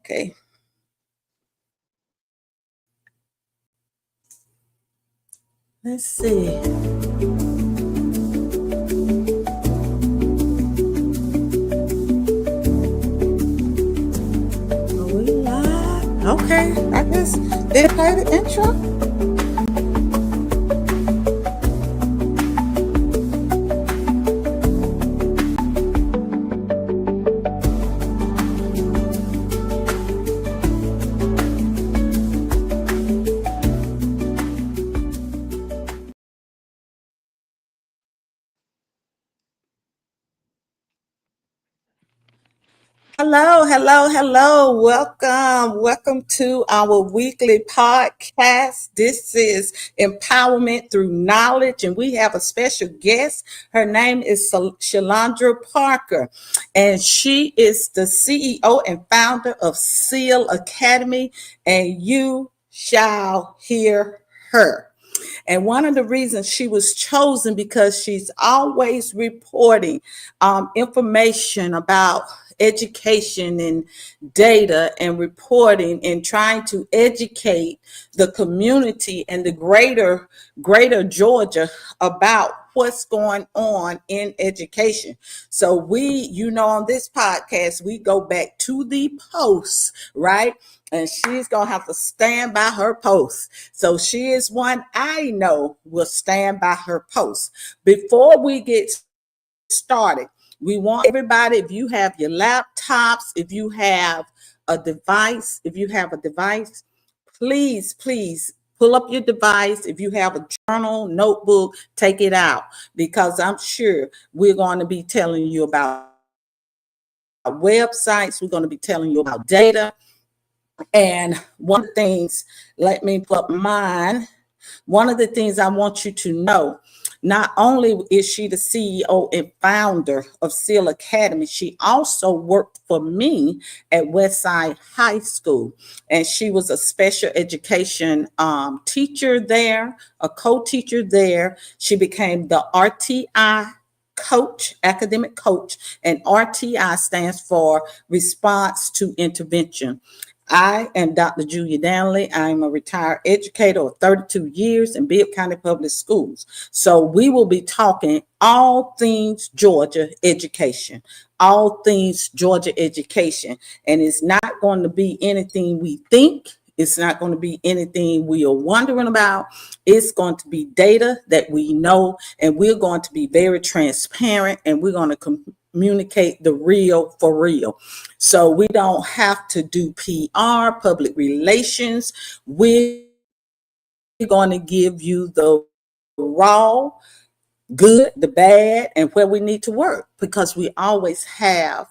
Okay. Let's see. Are we live? Okay. I guess did I play the intro? Hello, hello, hello. Welcome to our weekly podcast. This is Empowerment Through Knowledge, and we have a special guest. Her name is Shalandra Parker, and she is the CEO and founder of S.E.A.L Academy, and you shall hear her. And one of the reasons she was chosen because she's always reporting information about education and data and reporting and trying to educate the community and the greater Georgia about what's going on in education. So on this podcast, we go back to the posts, right? And she's going to have to stand by her post. So she is one I know will stand by her post. Before we get started, we want everybody, if you have your laptops, if you have a device, please pull up your device. If you have a journal, notebook, take it out, because I'm sure we're going to be telling you about websites. We're going to be telling you about data. And one of the things, let me pull up mine. One of the things I want you to know, not only is she the CEO and founder of S.E.A.L Academy, she also worked for me at Westside High School. And she was a special education teacher there, a co-teacher there. She became the RTI coach, academic coach, and RTI stands for Response to Intervention. I am Dr. Julia Danley. I'm a retired educator of 32 years in Bibb County Public Schools. So we will be talking all things Georgia education, all things Georgia education. And it's not going to be anything we think. It's not going to be anything we are wondering about. It's going to be data that we know, and we're going to be very transparent, and we're going to communicate the real for real. So we don't have to do PR, public relations. We're going to give you the raw, good, the bad, and where we need to work, because we always have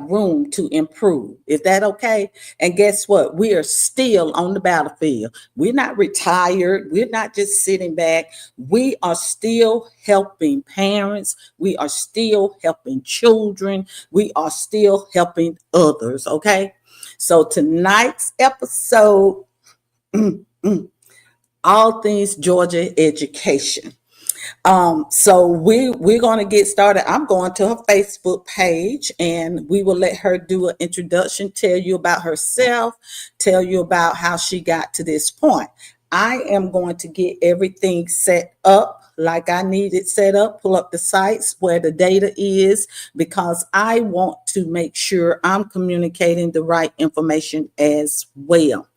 room to improve. Is that okay? And guess what? We are still on the battlefield. We're not retired. We're not just sitting back. We are still helping parents. We are still helping children. We are still helping others. Okay. So tonight's episode, all things Georgia education. So we're going to get started. I'm going to her Facebook page, and we will let her do an introduction, tell you about herself, tell you about how she got to this point. I am going to get everything set up like I need it set up, pull up the sites where the data is, because I want to make sure I'm communicating the right information as well.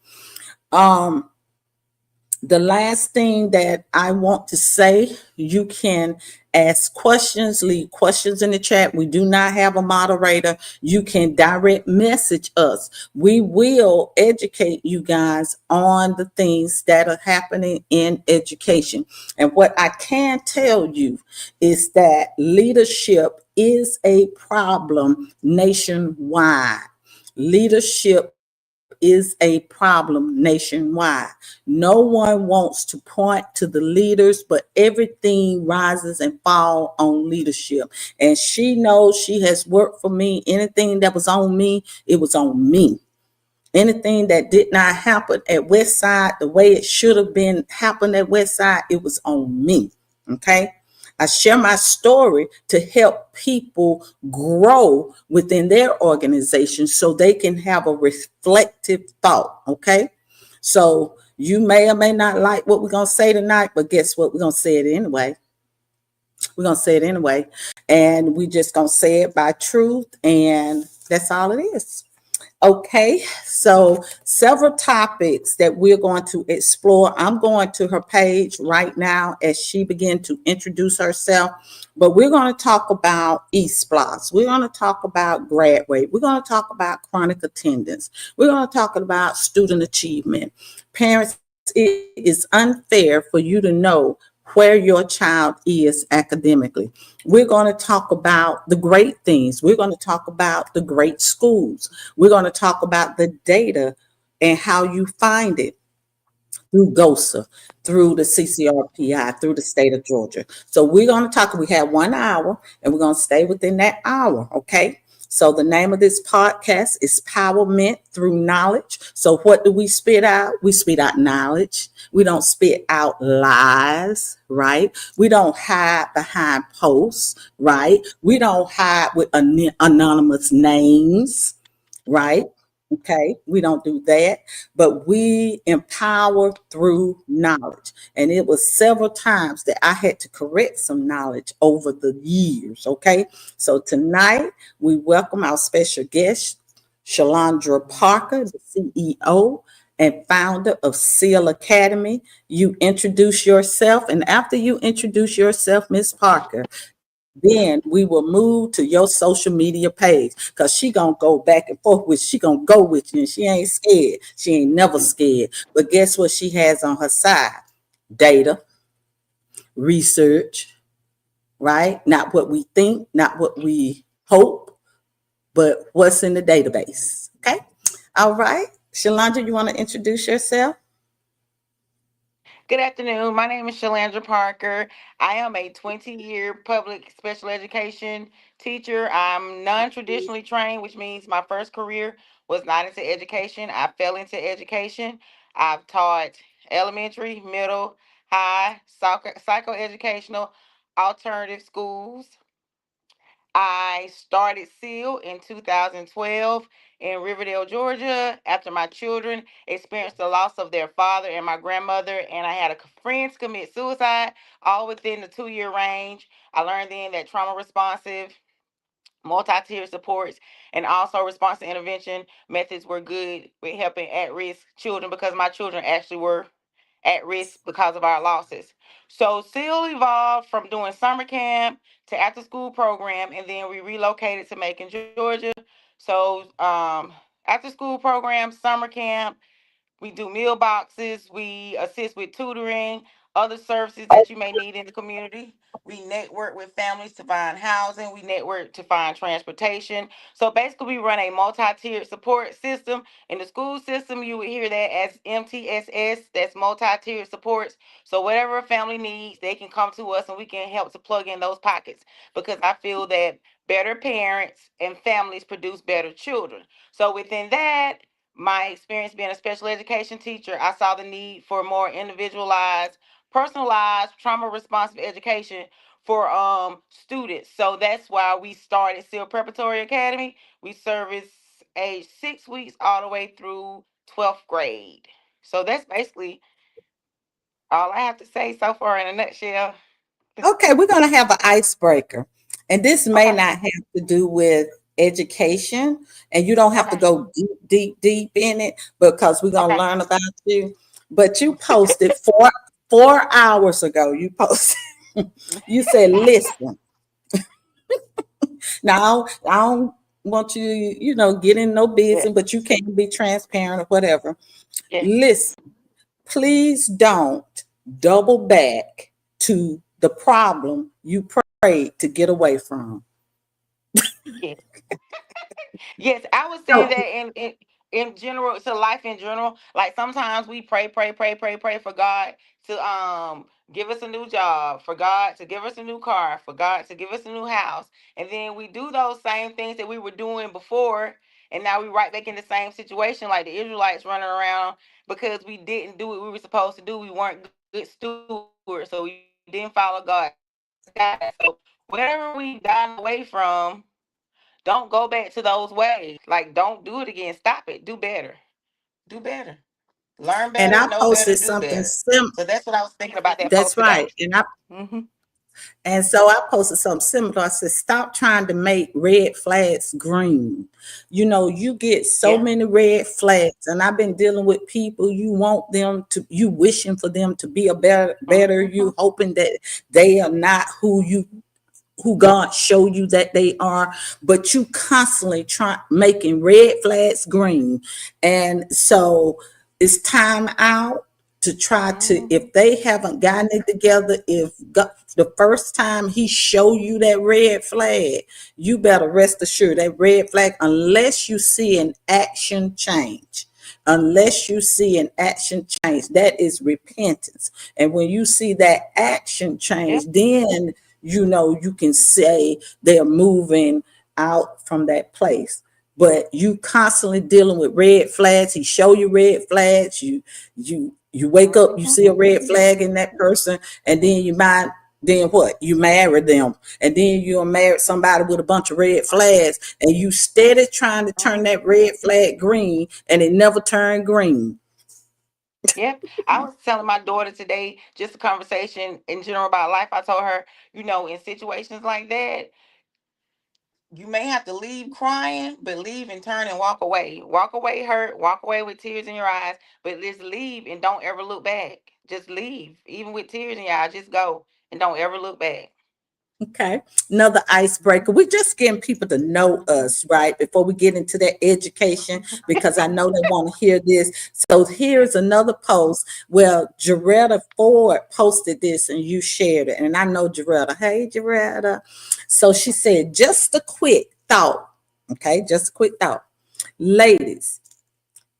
The last thing that I want to say, you can ask questions, leave questions in the chat. We do not have a moderator. You can direct message us. We will educate you guys on the things that are happening in education. And what I can tell you is that leadership is a problem nationwide. Leadership is a problem nationwide. No one wants to point to the leaders, but everything rises and falls on leadership. And she knows, she has worked for me. Anything that was on me, it was on me. Anything that did not happen at Westside the way it should have been happened at Westside, it was on me. Okay. I share my story to help people grow within their organization so they can have a reflective thought. Okay. So you may or may not like what we're going to say tonight, but guess what? We're going to say it anyway. We're going to say it anyway. And we just going to say it by truth. And that's all it is. Okay, so several topics that we're going to explore. I'm going to her page right now as she begins to introduce herself. But we're going to talk about E-SPLOS. We're going to talk about grad rate. We're going to talk about chronic attendance. We're going to talk about student achievement. Parents, it is unfair for you to know where your child is academically. We're going to talk about the great things. We're going to talk about the great schools. We're going to talk about the data and how you find it through GOSA, through the CCRPI, through the state of Georgia. So we're going to talk, we have 1 hour and we're going to stay within that hour, okay? So the name of this podcast is Powerment Through Knowledge. So what do we spit out? We spit out knowledge. We don't spit out lies, right? We don't hide behind posts, right? We don't hide with anonymous names, right? Okay, we don't do that, but we empower through knowledge. And it was several times that I had to correct some knowledge over the years. Okay, so tonight we welcome our special guest, Shalandra Parker, the CEO and founder of S.E.A.L Academy. You introduce yourself, and after you introduce yourself, Miss Parker, then we will move to your social media page because she gonna go back and forth with, she gonna go with you, and she ain't scared. She ain't never scared. But guess what she has on her side? Data, research, right? Not what we think, not what we hope, but what's in the database. Okay. All right. Shalandra, you want to introduce yourself? Good afternoon. My name is Shalandra Parker. I am a 20-year public special education teacher. I'm non-traditionally trained, which means my first career was not into education. I fell into education. I've taught elementary, middle, high, psychoeducational, alternative schools. I started S.E.A.L in 2012 in Riverdale, Georgia, after my children experienced the loss of their father and my grandmother, and I had a friends commit suicide all within the 2 year range. I learned then that trauma responsive, multi-tiered supports, and also response to intervention methods were good with helping at-risk children because my children actually were at risk because of our losses. So S.E.A.L evolved from doing summer camp to after school program, and then we relocated to Macon, Georgia. So after school program, summer camp, we do meal boxes. We assist with tutoring, other services that you may need in the community. We network with families to find housing. We network to find transportation. So basically, we run a multi-tiered support system. In the school system, you would hear that as MTSS. That's multi-tiered supports. So whatever a family needs, they can come to us and we can help to plug in those pockets because I feel that better parents and families produce better children. So within that, my experience being a special education teacher, I saw the need for more individualized, personalized, trauma responsive education for students. So that's why we started S.E.A.L Preparatory Academy. We service age 6 weeks all the way through 12th grade. So that's basically all I have to say so far in a nutshell. Okay, we're going to have an icebreaker. And this may Okay. not have to do with education, and you don't have to Okay. go deep, deep, deep in it because we're going to Okay. learn about you. But you posted 4 hours ago. You posted, you said, listen, now I don't want you, get in no business, Yes. but you can be transparent or whatever. Yes. Listen, please don't double back to the problem you prayed to get away from. Yes. Yes, I would say So, that in general, to life in general. Like sometimes we pray for God to give us a new job, for God to give us a new car, for God to give us a new house, and then we do those same things that we were doing before, and now we right back in the same situation, like the Israelites running around because we didn't do what we were supposed to do. We weren't good stewards, so we didn't follow God. So God. So whatever we've gotten away from, don't go back to those ways. Like, don't do it again. Stop it. Do better. Do better. Learn And better, I know better, posted do something better. sim. So that's what I was thinking about that That's post today. right. Hmm. And so I posted something similar. I said, stop trying to make red flags green. You know, you get so Yeah. many red flags, and I've been dealing with people. You want them to, you wishing for them to be a better. Hmm. You hoping that they are not who God showed you that they are, but you constantly try making red flags green. And so it's time out to try to, Hmm. if they haven't gotten it together, if God, the first time he show you that red flag, you better rest assured that red flag, unless you see an action change. Unless you see an action change, that is repentance. And when you see that action change, Yep. then you know you can say they're moving out from that place. But you constantly dealing with red flags. He show you red flags. You wake up, you Hmm. see a red flag in that person, and then you might, then what? You marry them, and then you'll marry somebody with a bunch of red flags, and you steady trying to turn that red flag green, and it never turned green. Yep. I was telling my daughter today, just a conversation in general about life. I told her, in situations like that, you may have to leave crying, but leave and turn and walk away. Walk away hurt, walk away with tears in your eyes, but just leave and don't ever look back. Just leave. Even with tears in your eyes, just go and don't ever look back. Okay. Another icebreaker. We're just getting people to know us, right? Before we get into their education, because I know they want to hear this. So here's another post. Well, Jaretta Ford posted this and you shared it. And I know Jaretta. Hey, Jaretta. So she said, just a quick thought. Okay. Just a quick thought. Ladies,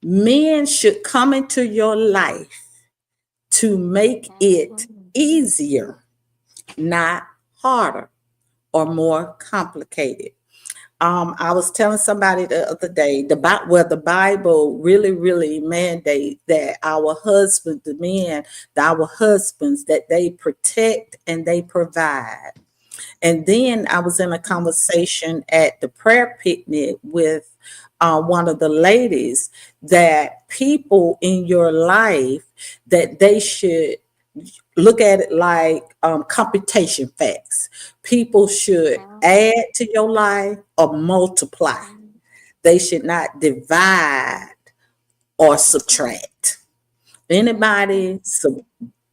men should come into your life to make it Mhm. easier, not harder or more complicated. I was telling somebody the other day, the Bible really mandate that our husbands, the men, our husbands, that they protect and they provide. And then I was in a conversation at the prayer picnic with one of the ladies, that people in your life, that they should look at it like computation facts. People should Mhm. add to your life or multiply. They should not divide or Mhm. subtract. Mhm. Anybody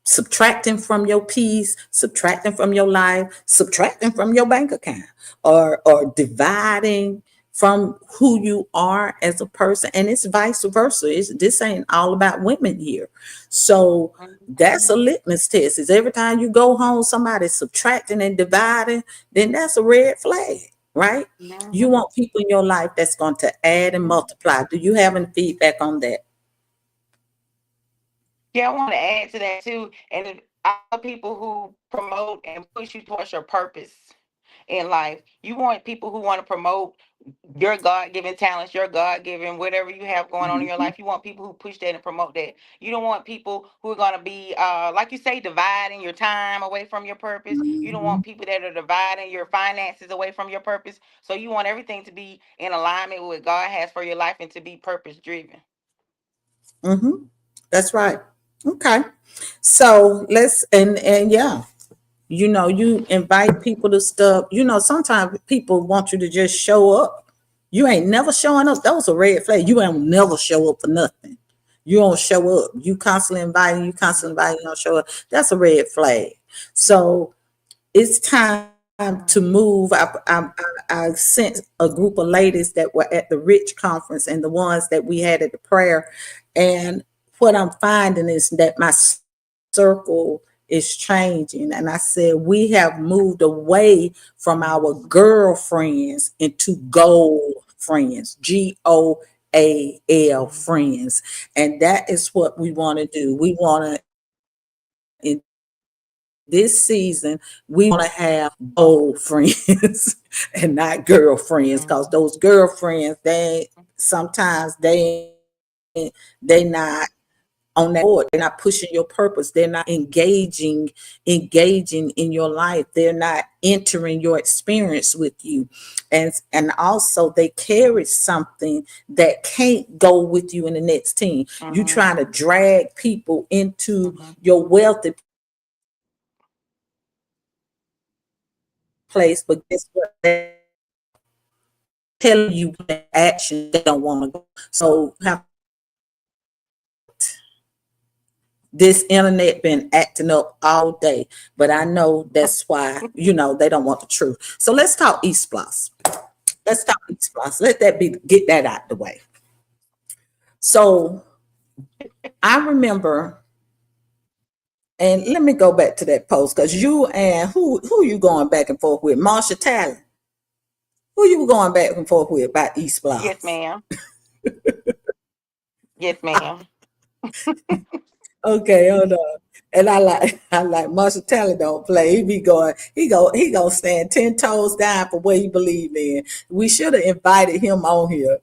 subtracting from your peace, subtracting from your life, subtracting from your bank account, or dividing from who you are as a person, and it's vice versa. This ain't all about women here. So that's a Mhm. litmus test. Is every time you go home, somebody subtracting and dividing, then that's a red flag, right? You Mhm. want people in your life that's going to add and multiply. Do you have any feedback on that? Yeah, I want to add to that too. And I love people who promote and push you towards your purpose in life. You want people who want to promote your God given talents, your God given whatever you have going on in your Mhm, life. You want people who push that and promote that. You don't want people who are going to be, like you say, dividing your time away from your purpose. You don't mhm, want people that are dividing your finances away from your purpose. So you want everything to be in alignment with what God has for your life and to be purpose driven. mhm. That's right. Okay. So let's and yeah, you invite people to stuff. Sometimes people want you to just show up. You ain't never showing up. That was a red flag. You ain't never show up for nothing. You don't show up. You constantly inviting, you don't show up. That's a red flag. So it's time to move. I sent a group of ladies that were at the Rich conference and the ones that we had at the prayer. And what I'm finding is that my circle is changing. And I said, we have moved away from our girlfriends into goal friends, GOAL friends. And that is what we want to do. We want to, in this season, we want to have goal friends and not girlfriends, because those girlfriends, sometimes they not on that board. They're not pushing your purpose. They're not engaging in your life. They're not entering your experience with you. And also they carry something that can't go with you in the next team. You Mm-hmm. trying to drag people into Mm-hmm. your wealthy place, but guess what? They're telling you the action they don't want to go. So have this internet been acting up all day, but I know that's why, they don't want the truth. So let's talk East Plus. Let's talk East Plus. Let that be, get that out the way. So I remember, and let me go back to that post, because you and who you going back and forth with? Marsha Talley. Who you going back and forth with about East Yes, Plus? ma'am. Yes, ma'am. Okay, hold on. And I like Marshall Taylor don't play. He gonna stand 10 toes down for what he believe in. We should have invited him on here.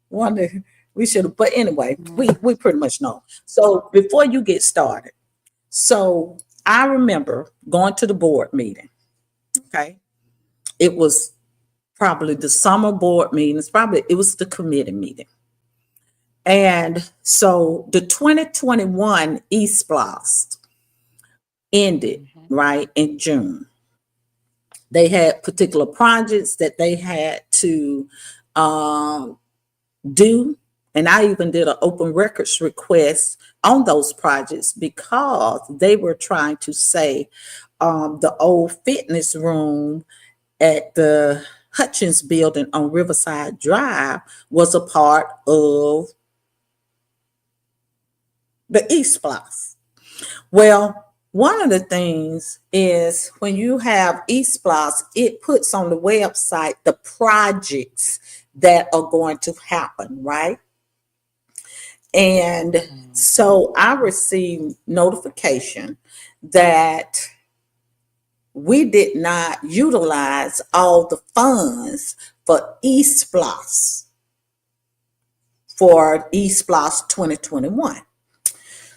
Wonder we should have, but anyway, we pretty much know. So before you get started, so I remember going to the board meeting. Okay. It was probably the summer board meeting. It was the committee meeting. And so the 2021 East Blast ended Mm-hmm. right in June. They had particular projects that they had to um, do, and I even did an open records request on those projects because they were trying to say the old fitness room at the Hutchins building on Riverside Drive was a part of the East Blast. Well, one of the things is when you have East Plus, it puts on the website the projects that are going to happen, right? And so I received notification that we did not utilize all the funds for East Plus for East Plus 2021.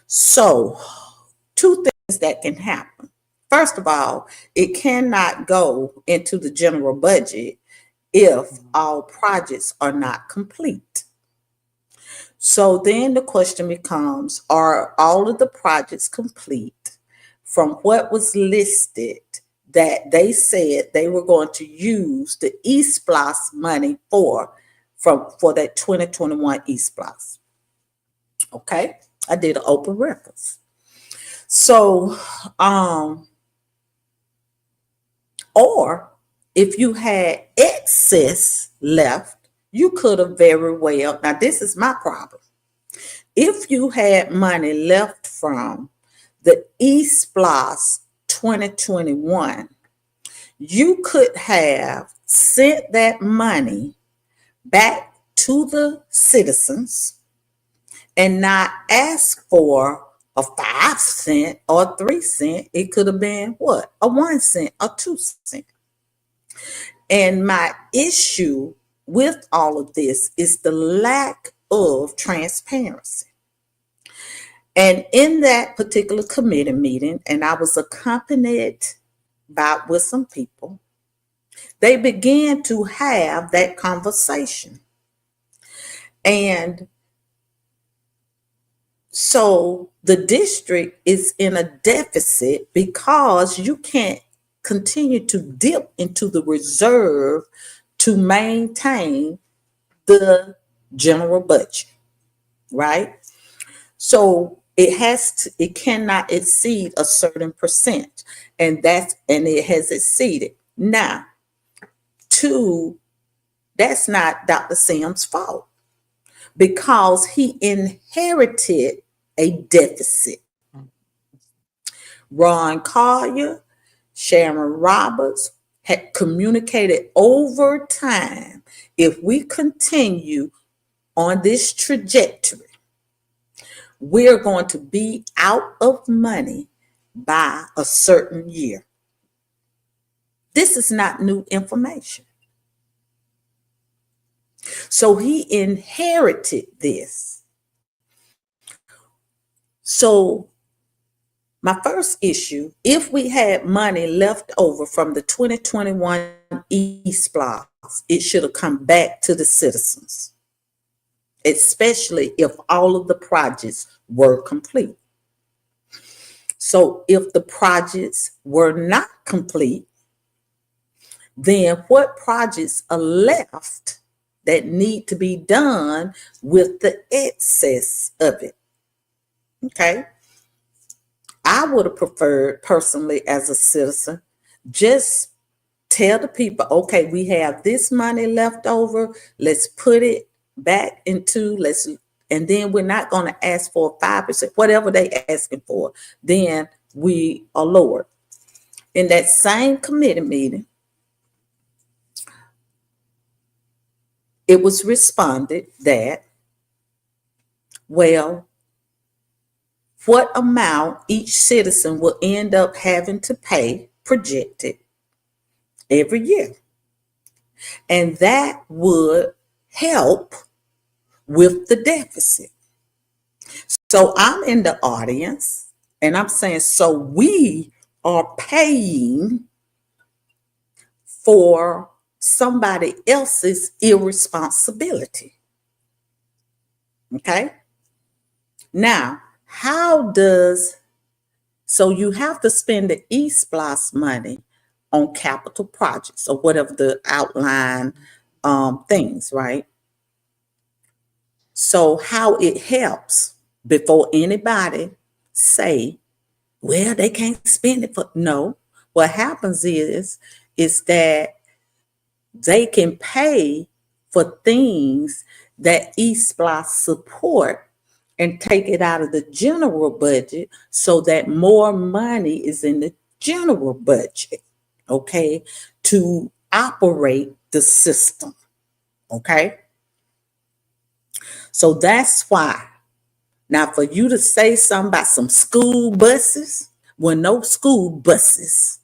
So two things that can happen. First of all, it cannot go into the general budget if all projects are not complete. So then the question becomes, are all of the projects complete from what was listed that they said they were going to use the East Plus money for that 2021 East Plus? Okay. I did an open records. So or if you had excess left, you could have very well. Now, this is my problem. If you had money left from the East Plus 2021, you could have sent that money back to the citizens and not ask for a 5 cent or 3 cent. It could have been what? A 1 cent or 2 cent. And my issue with all of this is the lack of transparency. And in that particular committee meeting, and I was accompanied with some people, they began to have that conversation. And so the district is in a deficit because you can't continue to dip into the reserve to maintain the general budget, right? So it cannot exceed a certain percent, and it has exceeded. Now, two, that's not Dr. Sims' fault because he inherited a deficit. Ron Collier, Sharon Roberts had communicated over time, if we continue on this trajectory, we're going to be out of money by a certain year. This is not new information. So he inherited this. So my first issue, if we had money left over from the 2021 E-Splosh, it should have come back to the citizens, especially if all of the projects were complete. So if the projects were not complete, then what projects are left that need to be done with the excess of it? Okay. I would have preferred personally as a citizen, just tell the people, okay, we have this money left over. Let's put it back into and then we're not going to ask for 5%, whatever they asking for. Then we are lower. In that same committee meeting, it was responded that, well, what amount each citizen will end up having to pay projected every year. And that would help with the deficit. So I'm in the audience and I'm saying, so we are paying for somebody else's irresponsibility. Okay. Now, so you have to spend the E-Splosh money on capital projects or whatever the outline things, right? So how it helps before anybody say, well, they can't spend it for, no. What happens is that they can pay for things that E-Splosh support and take it out of the general budget so that more money is in the general budget, okay, to operate the system, okay? So that's why. Now, for you to say something about some school buses, well, no school buses.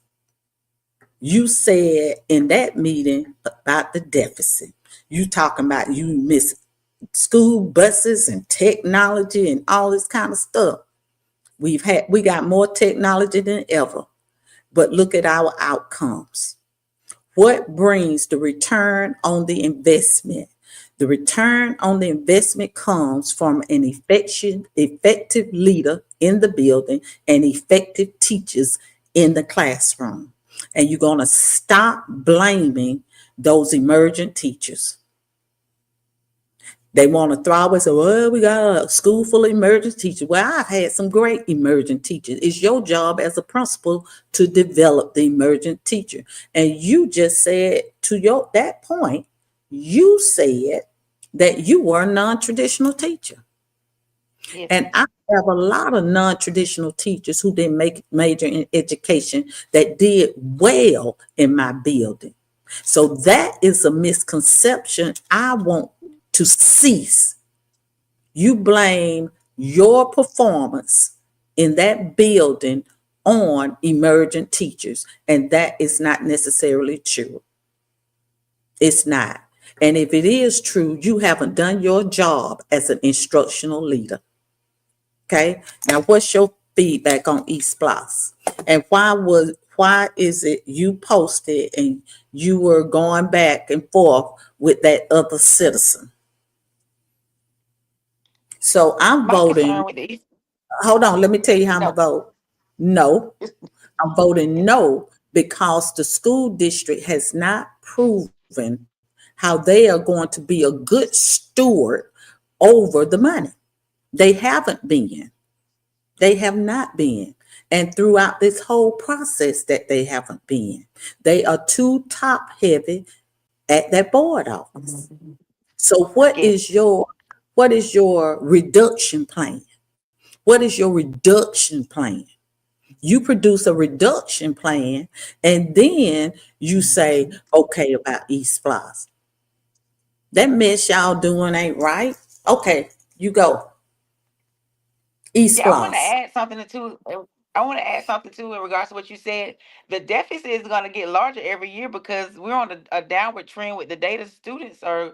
You said in that meeting about the deficit. You talking about you miss school buses and technology and all this kind of stuff. We got more technology than ever, but look at our outcomes. What brings the return on the investment? The return on the investment comes from an effective leader in the building and effective teachers in the classroom. And you're going to stop blaming those emergent teachers. They want to throw and say, well, we got a school full of emergent teachers. Well, I've had some great emergent teachers. It's your job as a principal to develop the emergent teacher. And you just said that point, you said that you were a non-traditional teacher. Yes. And I have a lot of non-traditional teachers who didn't major in education that did well in my building. So that is a misconception I want to cease. You blame your performance in that building on emergent teachers, and that is not necessarily true. It's not. And if it is true, you haven't done your job as an instructional leader. Okay. Now, what's your feedback on E-Splosh? And why is it you posted and you were going back and forth with that other citizen? So I'm My voting. concern with the Hold on, let me tell you how I'm gonna no, vote. No, I'm voting no because the school district has not proven how they are going to be a good steward over the money. They haven't been. They have not been. And throughout this whole process that they haven't been. They are too top heavy at that board office. So yes. what is your reduction plan? What is your reduction plan? You produce a reduction plan and then you say, okay, about E-Splosh. That mess y'all doing ain't right. Okay, you go. Yeah, I want to E-Splosh. add something to. I want to add something too in regards to what you said. The deficit is going to get larger every year because we're on a downward trend with the data. Students are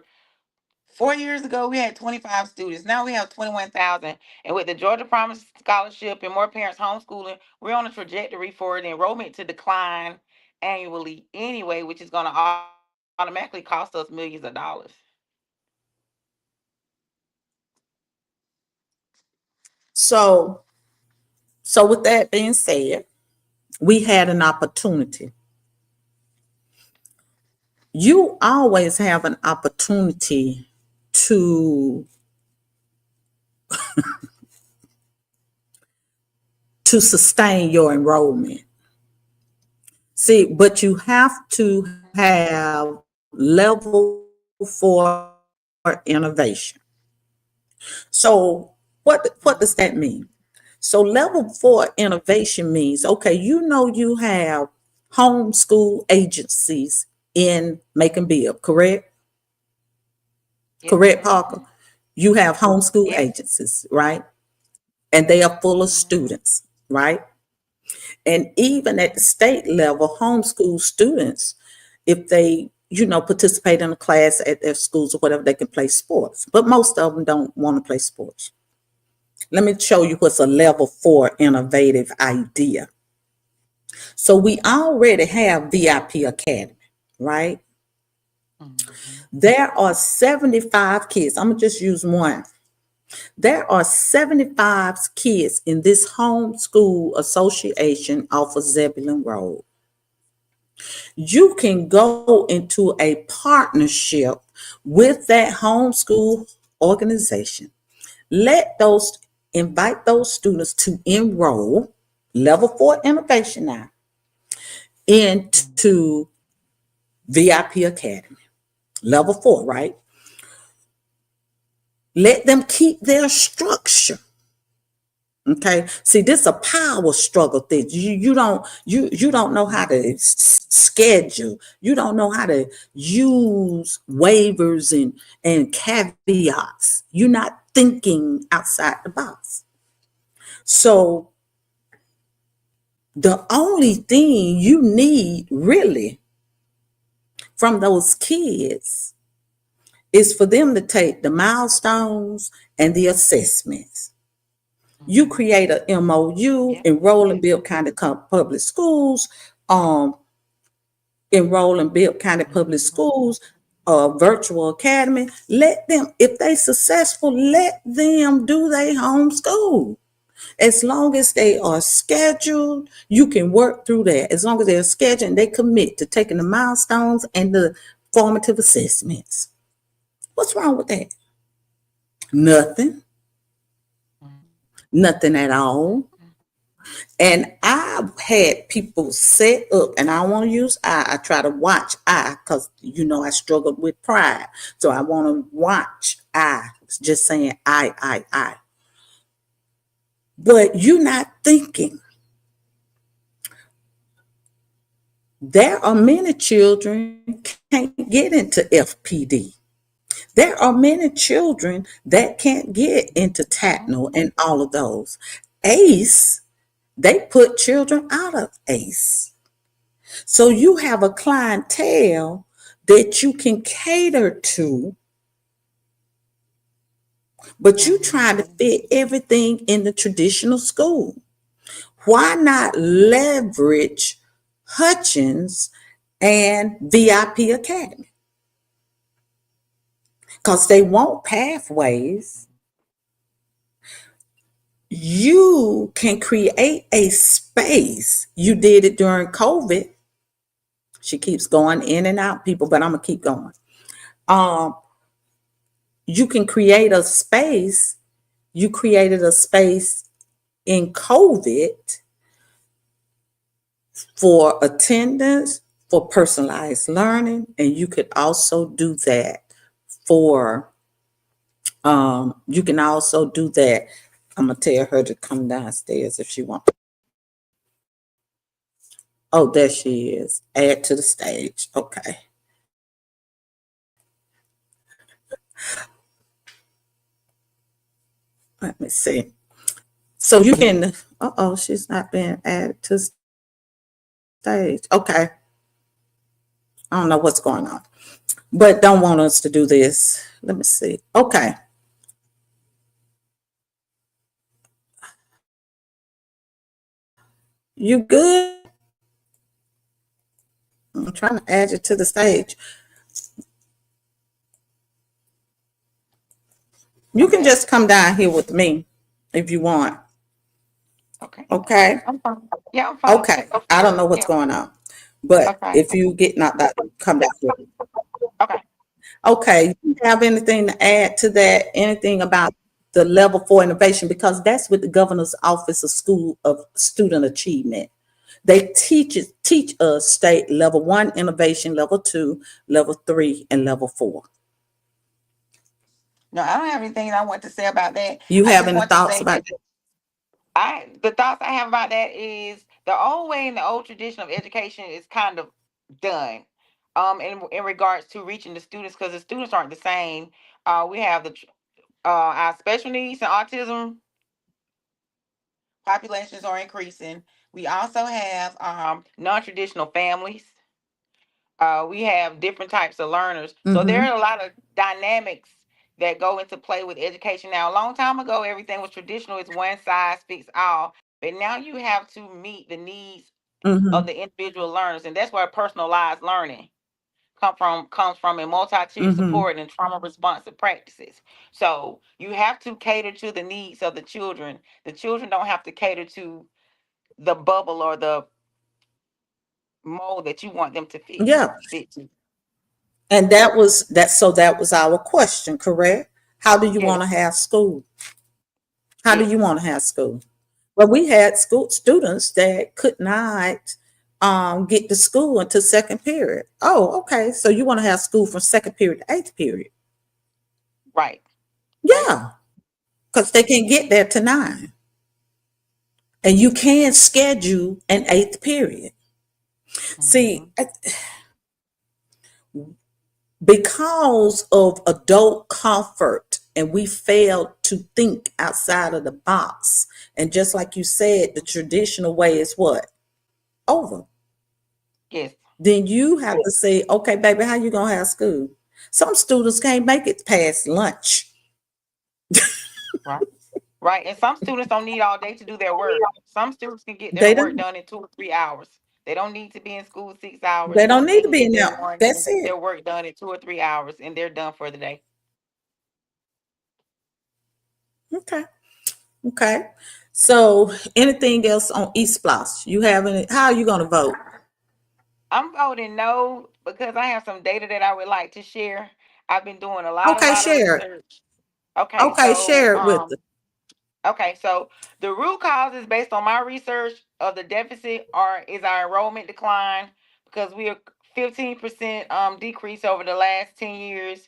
4 years ago, we had 25 students. Now we have 21,000. And with the Georgia Promise Scholarship and more parents homeschooling, we're on a trajectory for the enrollment to decline annually anyway, which is going to automatically cost us millions of dollars. So, so with that being said, we had an opportunity. You always have an opportunity to sustain your enrollment. See, but you have to have level 4 innovation. So what does that mean? So level 4 innovation means, okay, you have homeschool agencies in Macon Bibb, correct? Yes, Correct, ma'am. Parker? You have homeschool Yes. agencies, right? And they are full of students, right? And even at the state level, homeschool students, if they, participate in a class at their schools or whatever, they can play sports. But most of them don't want to play sports. Let me show you what's a level 4 innovative idea. So we already have VIP Academy, right? Mhm. There are 75 kids. I'm going to just use one. There are 75 kids in this homeschool association off of Zebulon Road. You can go into a partnership with that homeschool organization. Let those invite those students to enroll level 4 innovation now into VIP Academy. Level 4, right? Let them keep their structure. Okay. See, this is a power struggle thing. You don't know how to schedule. You don't know how to use waivers and caveats. You're not thinking outside the box. So the only thing you need really from those kids is for them to take the milestones and the assessments. You Mhm. create a MOU, Yep. enroll in Bibb County Public Schools, um, enroll in Bibb County Public Mhm. Schools, virtual academy. Let them, if they successful, let them do their homeschool. As long as they are scheduled, you can work through that. As long as they're scheduled and they commit to taking the milestones and the formative assessments. What's wrong with that? Nothing. Nothing at all. And I had people set up, and I want to use I try to watch I because I struggled with pride. So I want to watch I, just saying I. But you're not thinking. There are many children can't get into FPD. There are many children that can't get into Mhm. TATNL and all of those. ACE, they put children out of ACE. So you have a clientele that you can cater to, but you trying to Mhm. fit everything in the traditional school. Why not leverage Hutchins and VIP Academy? Because they want pathways. You can create a space. You did it during COVID. She keeps going in and out, people, but I'm gonna keep going. Um, you can create a space. You created a space in COVID for attendance, for personalized learning, and you could also do that for you can also do that. I'm gonna tell her to come downstairs if she wants. Oh, there she is. Add to the stage. Okay. Let me see. So you can, oh, she's not being added to stage. Okay. I don't know what's going on. but don't want us to do this. Let me see. Okay, you good? I'm trying to add you to the stage. You I'm can back. just come down here with me if you want. Okay. Okay. I'm fine. Yeah, I'm fine. Okay. I don't know what's Yeah. going on, but Okay. if you get knocked out, come down here. Okay. Okay. You have anything to add to that? Anything about the level 4 innovation? Because that's with the governor's office of school of student achievement. They teach us state level 1 innovation, level 2, level 3, and level 4. No, I don't have anything I want to say about that. You I have just any want to thoughts say about that? the thoughts I have about that is the old way and the old tradition of education is kind of done. In regards to reaching the students, because the students aren't the same. We have our special needs and autism populations are increasing. We also have non-traditional families. We have different types of learners. So there Mm-hmm. are a lot of dynamics that go into play with education. Now, a long time ago, everything was traditional. It's one size fits all. But now you have to meet the needs of Mm-hmm. the individual learners. And that's where personalized learning comes from in multi-tiered Mm-hmm. support and trauma responsive practices. So you have to cater to the needs of the children. The children don't have to cater to the bubble or the mold that you want them to Yeah. fit to. And that was our question, correct? How do you want to Yes. have school? How do Yes. you want to have school? Well, we had school students that could not get to school until second period. Oh, okay. So you want to have school from second period to eighth period? Right. Yeah, because they can get there to nine, and you can schedule an eighth period. See, Hmm. because of adult comfort, and we failed to think outside of the box. And just like you said, the traditional way is what? Over. Yes. Then you have to say, okay, baby, how you gonna have school? Some students can't make it past lunch. Right. Right. And some students don't need all day to do their work. Some students can get their They work don't. done in 2 or 3 hours. They don't need to be in school 6 hours. They don't need They to can be get in their there. one That's it. their work done in 2 or 3 hours and they're done for the day. Okay. Okay. So anything else on East Plus? You have any? How are you gonna vote? I'm voting no because I have some data that I would like to share. I've been doing a Okay, lot of share it. research. Okay, Okay, share it with us. so the root causes based on my research of the deficit are is our enrollment decline because we are 15% decrease over the last 10 years.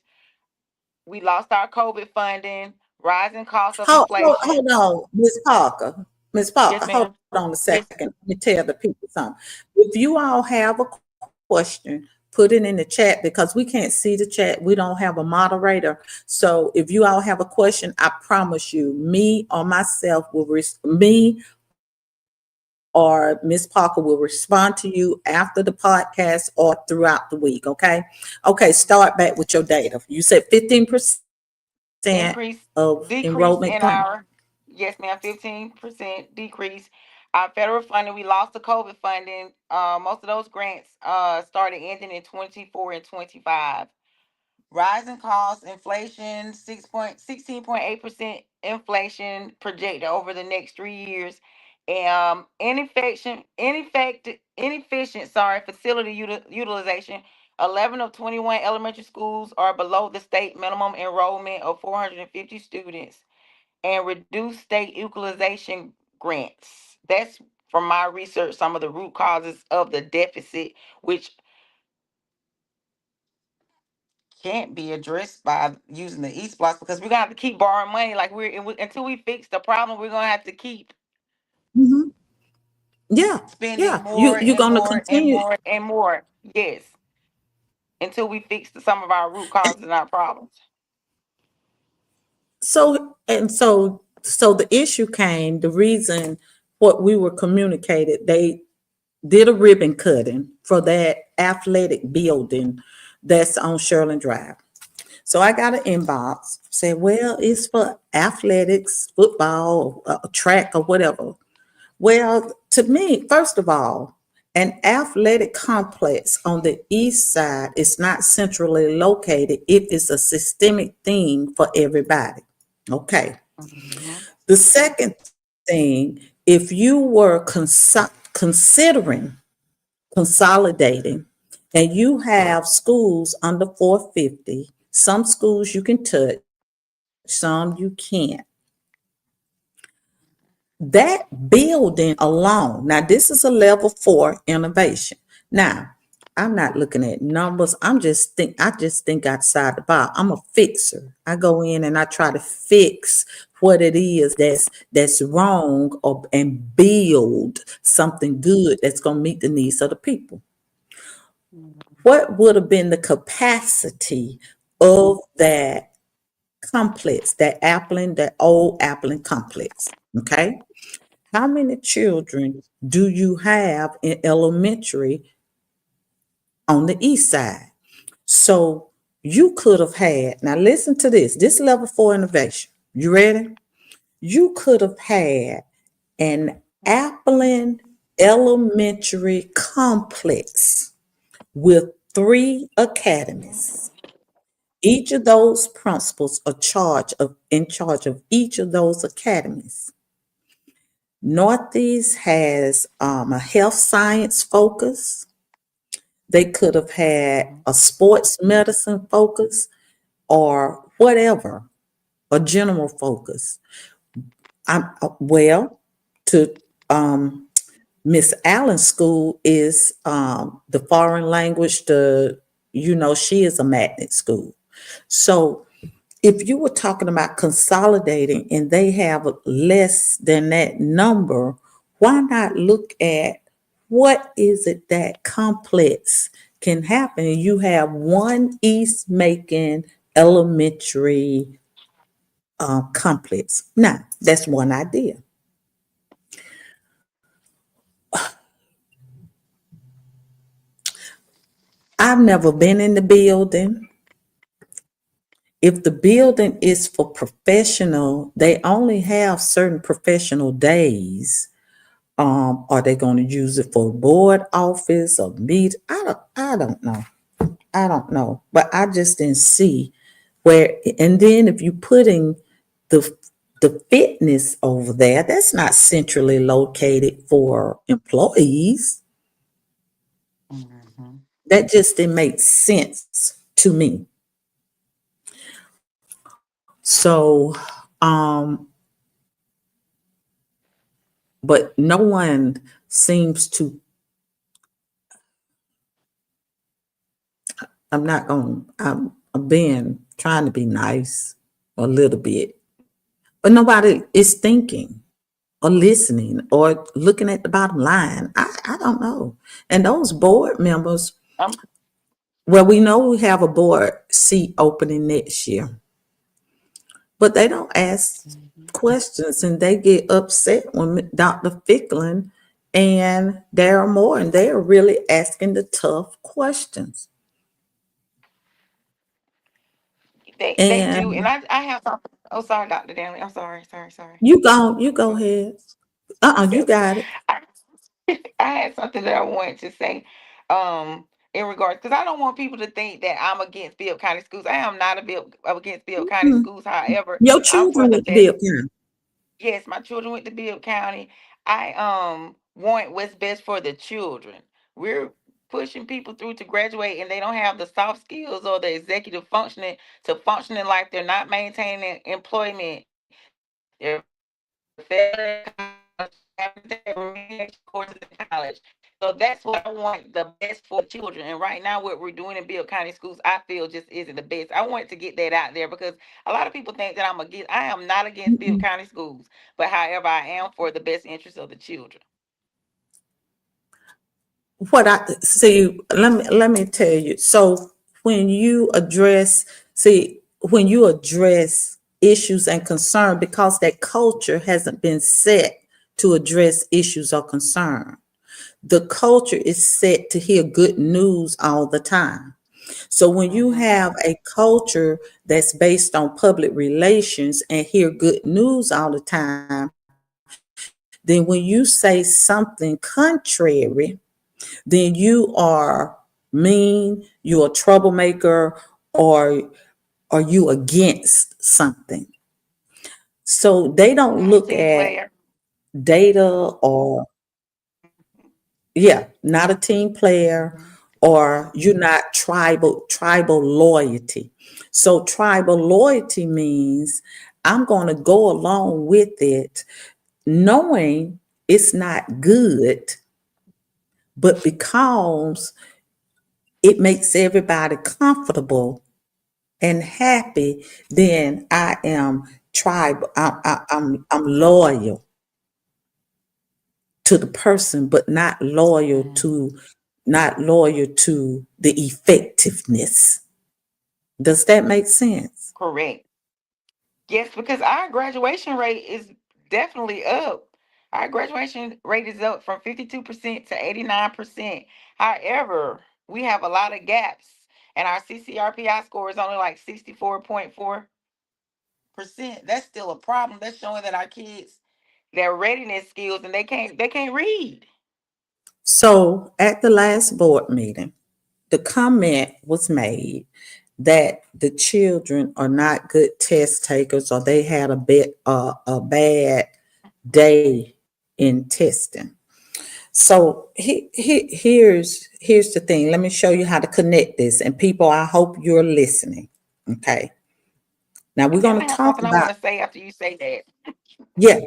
We lost our COVID funding, rising cost of inflation. Hold on, Miss Parker. Miss Yes, Parker, hold ma'am. on a second. Yes. Let me tell the people something. If you all have a question, put it in the chat because we can't see the chat. We don't have a moderator. So if you all have a question, I promise you, me or myself me or Miss Parker will respond to you after the podcast or throughout the week. Okay, start back with your data. You said 15% of Increase, enrollment decline. decrease in our, yes, ma'am, 15% decrease. Our federal funding, we lost the COVID funding. Most of those grants started ending in 24 and 25. Rising costs, inflation, 16.8% inflation projected over the next 3 years. Inefficient, facility utilization. 11 of 21 elementary schools are below the state minimum enrollment of 450 students, and reduced state equalization grants. That's from my research, some of the root causes of the deficit, which can't be addressed by using the East Blocks because we're gonna have to keep borrowing money. Like until we fix the problem, we're gonna have to keep Mhm. Yeah, spending yeah. You more you're and gonna more and continue. more and more. Yes, until we fix some of our root causes and our problems. So the issue came. The reason what we were communicated, they did a ribbon cutting for that athletic building that's on Sherland Drive. So I got an inbox, said, well, it's for athletics, football, track, or whatever. Well, to me, first of all, an athletic complex on the east side is not centrally located. It is a systemic thing for everybody. Okay. Mhm. The second thing, if you were considering consolidating and you have schools under 450, some schools you can touch, some you can't. That building alone, now this is a level 4 innovation. Now, I'm not looking at numbers. I just think outside the box. I'm a fixer. I go in and I try to fix what it is that's wrong, or and build something good that's going to meet the needs of the people. What would have been the capacity of that complex, that old Appling complex? Okay. How many children do you have in elementary on the east side? So you could have had, now listen to this level 4 innovation. You ready? You could have had an Appling elementary complex with 3 academies. Each of those principals are in charge of each of those academies. Northeast has a health science focus. They could have had Mhm. a sports medicine focus or whatever, a general focus. Well, to Miss Allen's school is the foreign language. She is a magnet school. So if you were talking about consolidating and they have less than that number, why not look at what is it that complex can happen? You have one East Macon elementary complex. Now, that's one idea. I've never been in the building. If the building is for professional, they only have certain professional days. Are they going to use it for board office or meet? I don't know. I don't know. But I just didn't see where. And then if you putting the the fitness over there, that's not centrally located for employees. Mhm. That just didn't make sense to me. So, but no one seems to. I'm being trying to be nice a little bit, but nobody is thinking or listening or looking at the bottom line. I don't know. And those board members, I'm well, we know we have a board seat opening next year, but they don't ask Mhm. questions and they get upset when Dr. Ficklin and Darren Moore, and they are really asking the tough questions. They do, and And I have something. Oh, sorry, Dr. Danley. I'm sorry, sorry. you go Go ahead. ahead. You Okay. got it. I, I had something that I wanted to say, in regards, because I don't want people to think that I'm against Bibb County schools. I am not against Bibb County Mhm. schools. However, Your I'm for children the went to best. Bibb County. Yes, my children went to Bibb County. I want what's best for the children. We're pushing people through to graduate and they don't have the soft skills or the executive functioning to function in life. They're not maintaining employment. They're failing in college, having to take remediation courses in college. So that's what I want the best for the children. And right now, what we're doing in Bibb County schools, I feel just isn't the best. I wanted to get that out there because a lot of people think that I'm against. I am not against Bibb County Mm-mm. schools, but however, I am for the best interest of the children. What I see, let me tell you. So when you address, when you address issues and concern, because that culture hasn't been set to address issues or concern. The culture is set to hear good news all the time. So when you Mm-hmm. have a culture that's based on public relations and hear good news all the time, then when you say something contrary, then you are mean, you're a troublemaker, or you against something. So they don't Not a look team at player. data, or yeah, not a team player, Mm-hmm. or you're not tribal loyalty. So tribal loyalty means I'm going to go along with it knowing it's not good, but because it makes everybody comfortable and happy, then I am tribal. I'm loyal to the person, but Mm-hmm. not loyal to the effectiveness. Does that make sense? Correct. Yes, because our graduation rate is definitely up. Our graduation rate is up from 52% to 89%. However, we have a lot of gaps, and our CCRPI score is only like 64.4%. That's still a problem. That's showing that our kids, their readiness skills, and they can't read. So at the last board meeting, the comment was made that the children are not good test takers, or they had a bad day in testing. So here's the thing. Let me show you how to connect this. And people, I hope you're listening. Okay. Now we're And going I to have talk something I about, want to say after you say that. yeah.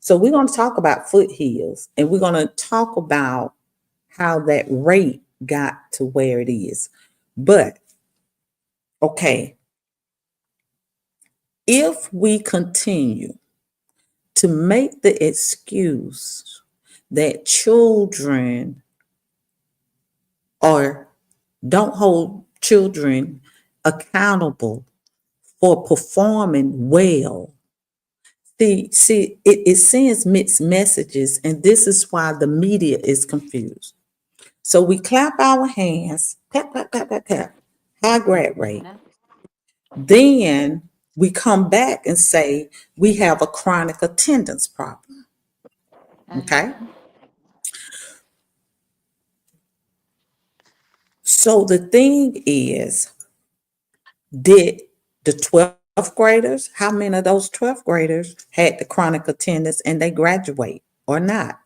So we're going to talk about foothills, and we're going to talk about how that rate got to where it is. But okay, if we continue to make the excuse that children or don't hold children accountable for performing well. It sends mixed messages, and this is why the media is confused. So we clap our hands, clap, clap, clap, clap, clap, high grad rate. Mhm. Then we come back and say we have a chronic attendance problem. Okay. Mhm. So the thing is, did the 12th graders, how many of those 12th graders had the chronic attendance and they graduate or not?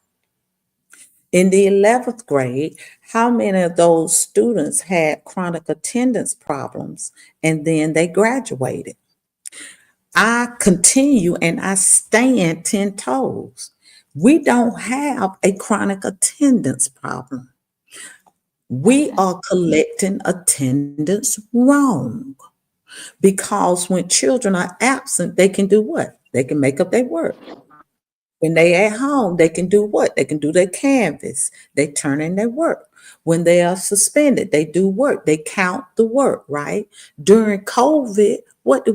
In the 11th grade, how many of those students had chronic attendance problems and then they graduated? I continue and I stand 10 toes. We don't have a chronic attendance problem. We Mhm. are collecting attendance wrong. Because when children are absent, they can do what? They can make up their work. When they at home, they can do what? They can do their canvas. They turn in their work. When they are suspended, they do work. They count the work, right? During COVID, what do?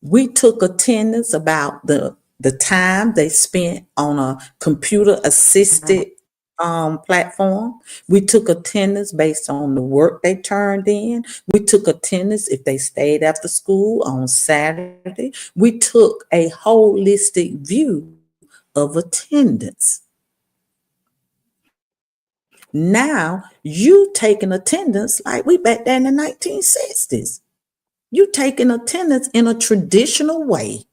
We took attendance about the time they spent on a computer assisted platform. We took attendance based on the work they turned in. We took attendance if they stayed after school on Saturday. We took a holistic view of attendance. Now you taking attendance like we back there in the 1960s. You taking attendance in a traditional way.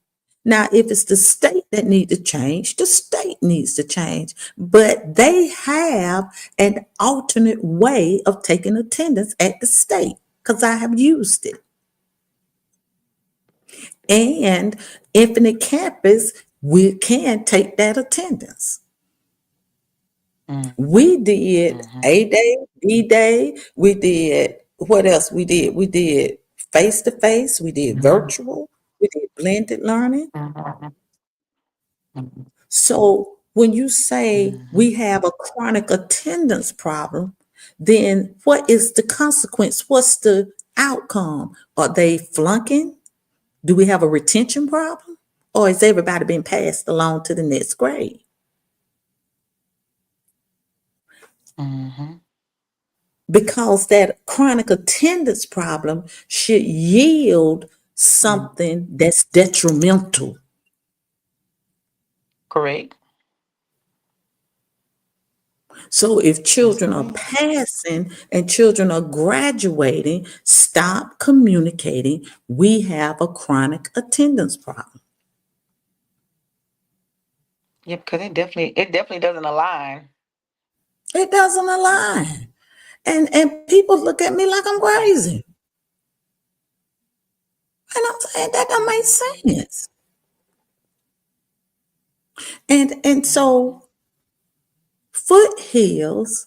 Now, if it's the state that needs to change, the state needs to change. But they have an alternate way of taking attendance at the state because I have used it. And Infinite Campus, we can take that attendance. Mhm. We did Mhm. A Day, B Day. We did what else? We did face to face. We did virtual. We did blended learning. Mhm. So when you say Mhm. we have a chronic attendance problem, then what is the consequence? What's the outcome? Are they flunking? Do we have a retention problem? Or is everybody being passed along to the next grade? Mhm. because that chronic attendance problem should yield something that's detrimental. Correct. So if Yes, children are ma'am. passing and children are graduating, stop communicating, we have a chronic attendance problem. Yeah, because it definitely doesn't align. It doesn't align. And people look at me like I'm crazy. And I'm saying that don't make sense. And Mhm. so Foothills,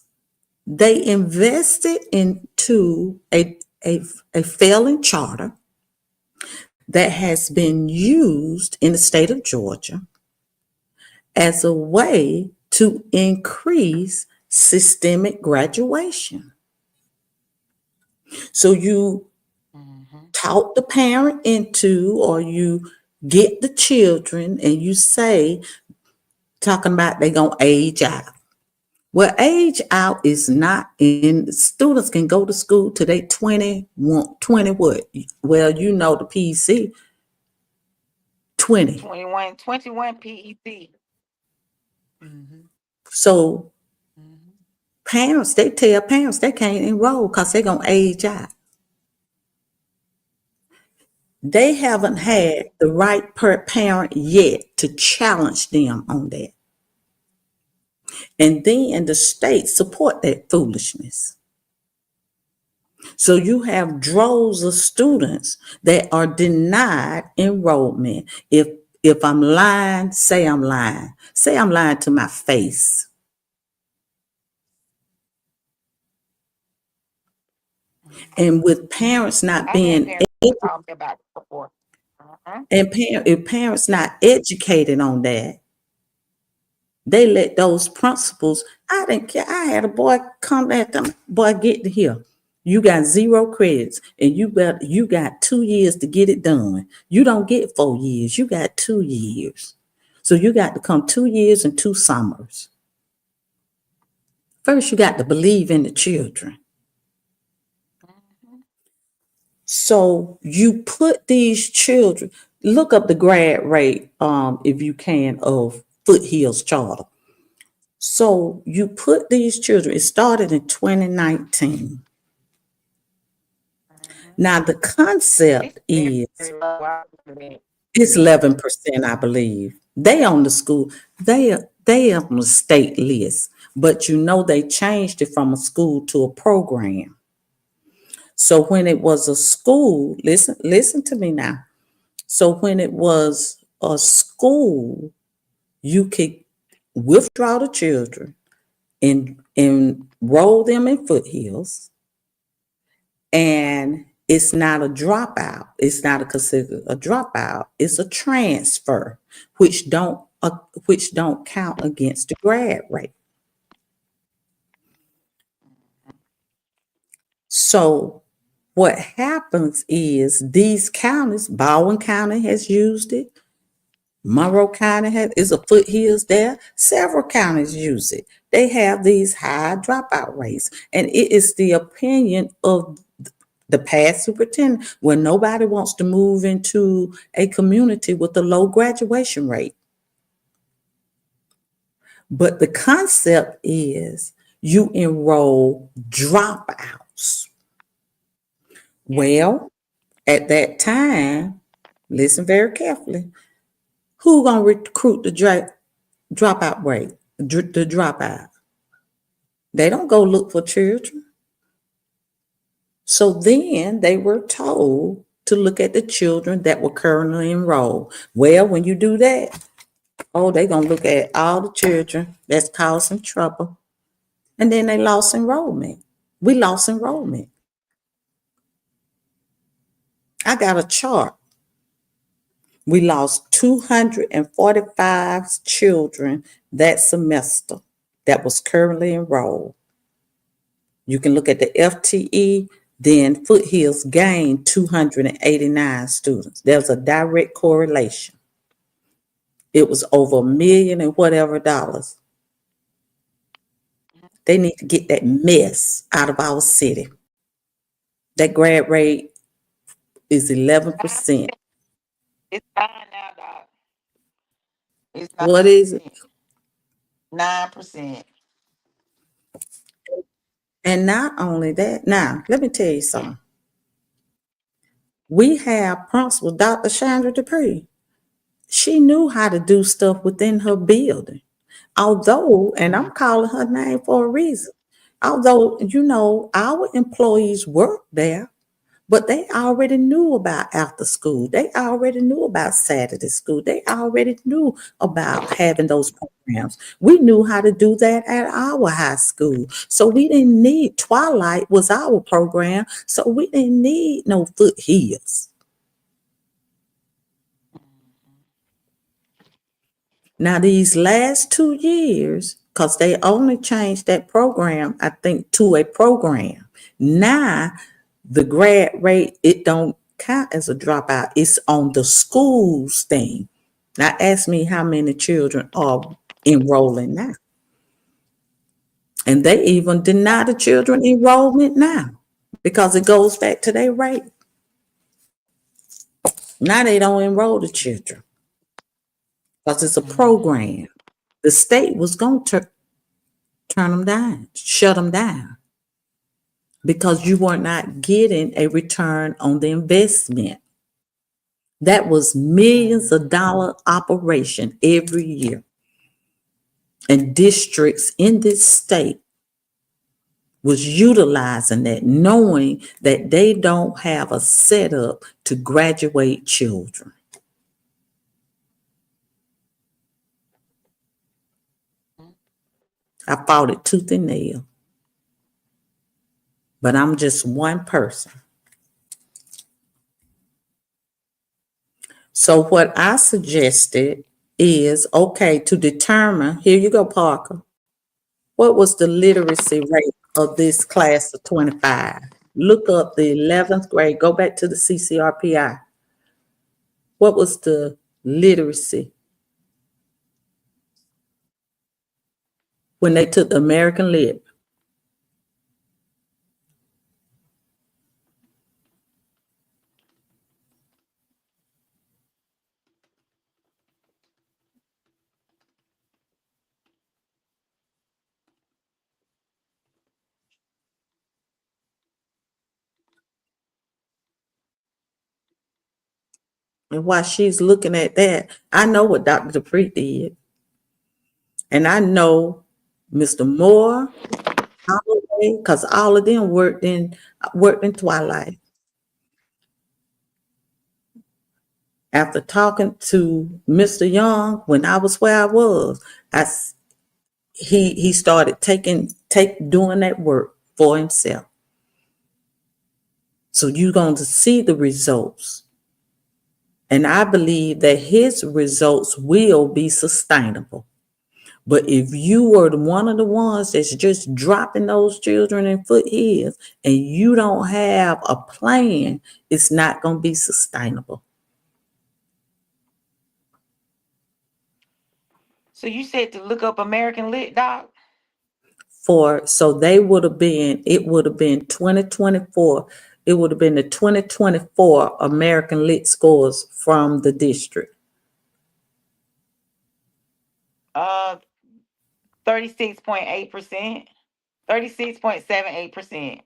they invested into a failing charter that has been used in the state of Georgia as a way to increase systemic graduation. So you Mhm. talk the parent into, or you get the children and you say, talking about they gonna age out. Well, age out is not in, students can go to school till they 20 what? Well, you know the PC 20. 21 PEC. Mhm. So Mhm. parents, they tell parents they can't enroll because they're gonna age out. They haven't had the right parent yet to challenge them on that. And then the state support that foolishness. So you have droves of students that are denied enrollment. If I'm lying, say I'm lying. Say I'm lying to my face. Mhm. And with parents not I've had being parents call me about it before. Uh-huh. if parents not educated on that, they let those principals. I didn't care. I had a boy come at them. Boy, get to here. You got 0 credits, and you got 2 years to get it done. You don't get 4 years. You got 2 years. So you got to come 2 years and 2 summers. First, you got to believe in the children. Mhm. So you put these children. Look up the grad rate, if you can, of Foothills Charter. So you put these children, it started in 2019. Mhm. Now the It's concept very, is very low. I remember that. it's 11%, I believe. They on the school, they on the state list, but they changed it from a school to a program. So when it was a school, listen to me now. So when it was a school, you could withdraw the children and enroll them in Foothills, and it's not a dropout. It's not a considered a dropout. It's a transfer, which don't count against the grad rate. So what happens is these counties, Baldwin County has used it. Monroe County is a Foothills there. Several counties use it. They have these high dropout rates, and it is the opinion of the past superintendent where nobody wants to move into a community with a low graduation rate. But the concept is you enroll dropouts. Yeah. Well, at that time, listen very carefully. Who gonna recruit the dropout rate? The dropout. They don't go look for children. So then they were told to look at the children that were currently enrolled. Well, when you do that, oh, they gonna look at all the children that's causing trouble. And then they lost enrollment. We lost enrollment. I got a chart. We lost 245 children that semester that was currently enrolled. You can look at the FTE, then Foothills gained 289 students. There's a direct correlation. It was over $1 million and whatever dollars. They need to get that mess out of our city. That grad rate is 11%. 9%. It's 9 now, dog. It's What is it? 9%. 9%. And not only that, now let me tell you something. We have Principal Dr. Chandra Dupree. She knew how to do stuff within her building. Although, and I'm calling her name for a reason, although, our employees work there, but they already knew about after school. They already knew about Saturday school. They already knew about having those programs. We knew how to do that at our high school. So we didn't need, Twilight was our program, so we didn't need no foothills. Now, these last 2 years, because they only changed that program, I think, to a program. Now, the grad rate, it don't count as a dropout. It's on the schools thing. Now, ask me how many children are enrolling now. And they even deny the children enrollment now because it goes back to their rate. Now they don't enroll the children because it's a program. The state was going to turn them down, shut them down, because you were not getting a return on the investment. That was millions of dollar operation every year. And districts in this state was utilizing that, knowing that they don't have a setup to graduate children. I fought it tooth and nail. But I'm just one person. So what I suggested is, okay, to determine, here you go, Parker, what was the literacy rate of this class of 25? Look up the 11th grade, go back to the CCRPI. What was the literacy when they took the American Lit? And while she's looking at that, I know what Dr. Dupree did. And I know Mr. Moore, Holloway, because all of them worked in Twilight. After talking to Mr. Young when I was where I was, he started doing that work for himself. So you're going to see the results. And I believe that his results will be sustainable. But if you were one of the ones that's just dropping those children in foothills and you don't have a plan, it's not going to be sustainable. So you said to look up American Lit, dog? So it would have been 2024. It would have been the 2024 American Lit scores from the district. 36.8%. 36.78%.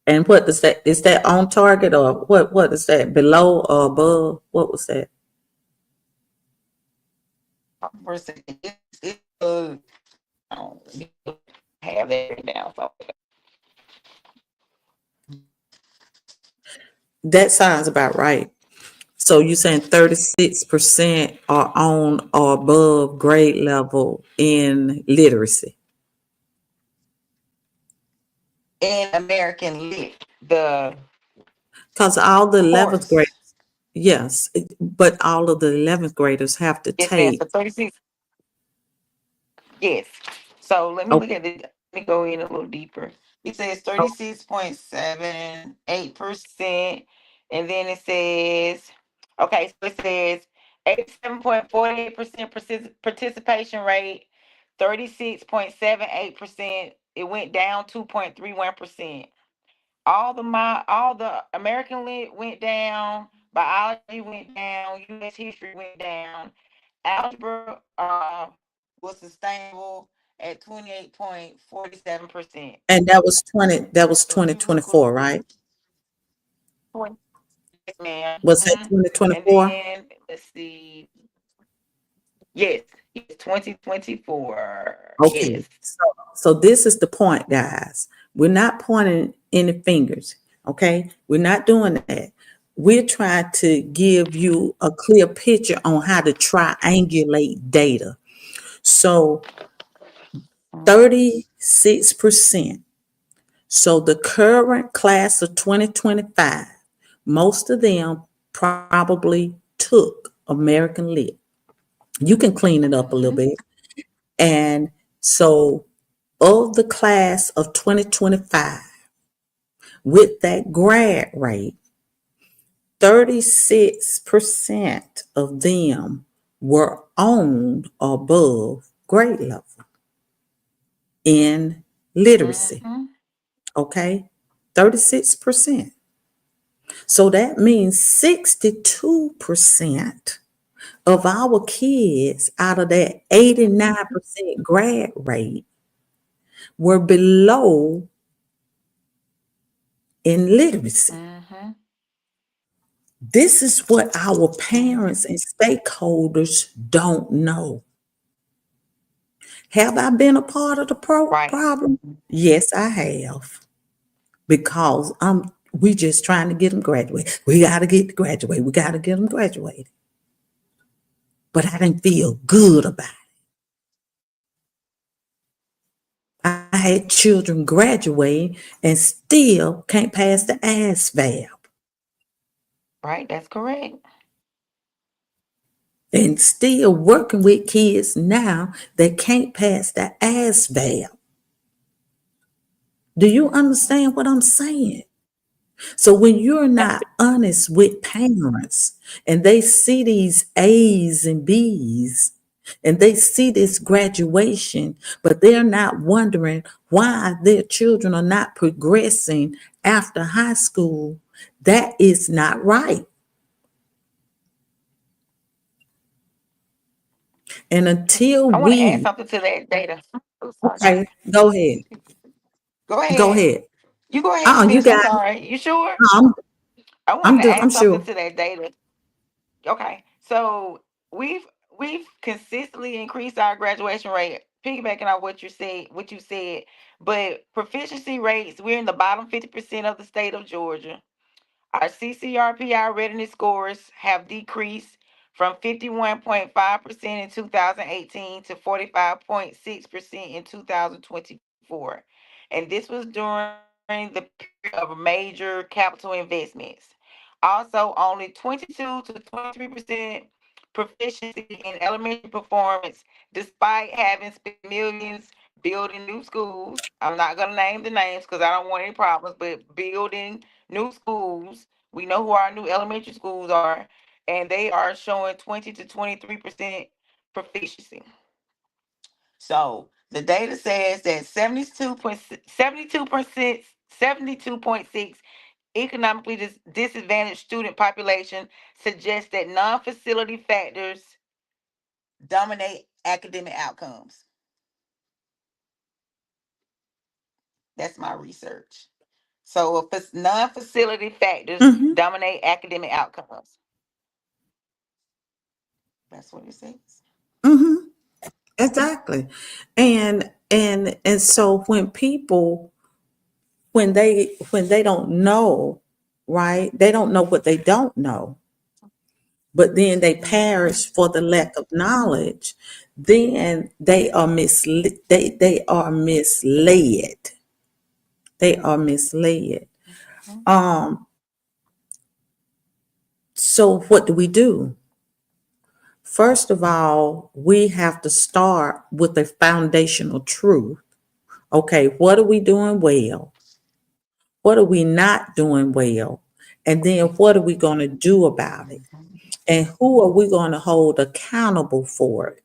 And what is that? Is that on target or what is that? Below or above? What was that? Percent. I don't have that written down. So That sounds about right. So you're saying 36% are on or above grade level in literacy. in American Lit, Because all the 11th course. grade, yes, but all of the 11th graders have to Yes, ma'am. take. So 36. Yes. So let me Oh, look at it. Let me go in a little deeper. It says 36.78%. And then it says, okay, so it says 87.48% participation rate, 36.78%. It went down 2.31%. All the American Lit went down, biology went down, U.S. history went down, algebra was sustainable at 28.47%. And that was So we was 2024, right? going. Yes, ma'am. Was that And 2024? then let's see. Yes, yes, 2024. Okay. Yes. So this is the point, guys. We're not pointing any fingers. Okay. We're not doing that. We're trying to give you a clear picture on how to triangulate data. So Mhm. 36%. So the current class of 2025, most of them probably took American Lit. You can clean it up a little Mhm. bit. And so of the class of 2025, with that grad rate, 36% of them were on or above grade level in literacy. Mhm. Okay? 36%. So that means 62% of our kids out of that 89% grad rate were below in literacy. Mhm. This is what our parents Mhm. and stakeholders don't know. Have I been a part of the Right. problem? Yes, I have. Because we just trying to get them graduated. We got to get to graduate. We got to get them graduated. But I didn't feel good about it. I had children graduating and still can't pass the ASVAB Right. That's correct. and still working with kids now that can't pass the ASVAB. Do you Mhm. understand what I'm saying? So when you're Yes. not honest with parents and they see these A's and B's and they see this graduation, but they're not wondering why their children are not progressing after high school, that is not right. And until I want to add we, something to that data. Oh, sorry. okay, go ahead, Go go ahead. ahead. You go ahead and You finish. I'm got it. sorry. You sure? I'm, I wanted to I'm add something sure. to that data. Okay. So we've we've consistently increased our graduation rate, piggybacking on what you said, but proficiency rates, we're in the bottom 50% of the state of Georgia. Our CCRPI readiness scores have decreased from 51.5% in 2018 to 45.6% in 2024. And this was during the period of major capital investments. Also, only 22 to 23% proficiency in elementary performance, despite having spent millions building new schools. I'm not going to name the names because I don't want any problems, but building new schools. We know who our new elementary schools are, and they are showing 20 to 23% proficiency. So the data says that 72.6 economically disadvantaged student population suggests that non-facility factors dominate academic outcomes. That's my research. So if non-facility factors Mm-hmm, dominate academic outcomes, that's what it says. mm-hmm, exactly. And so when they don't know, right? They don't know what they don't know, but then they Mhm. perish for the lack of knowledge. Then they are misled. They are misled. They are misled. Mhm. Um. So what do we do? First of all, we have to start with a foundational truth. Okay, what are we doing well? What are we not doing well? And then what are we going to do about it? Mhm. And who are we going to hold accountable for it?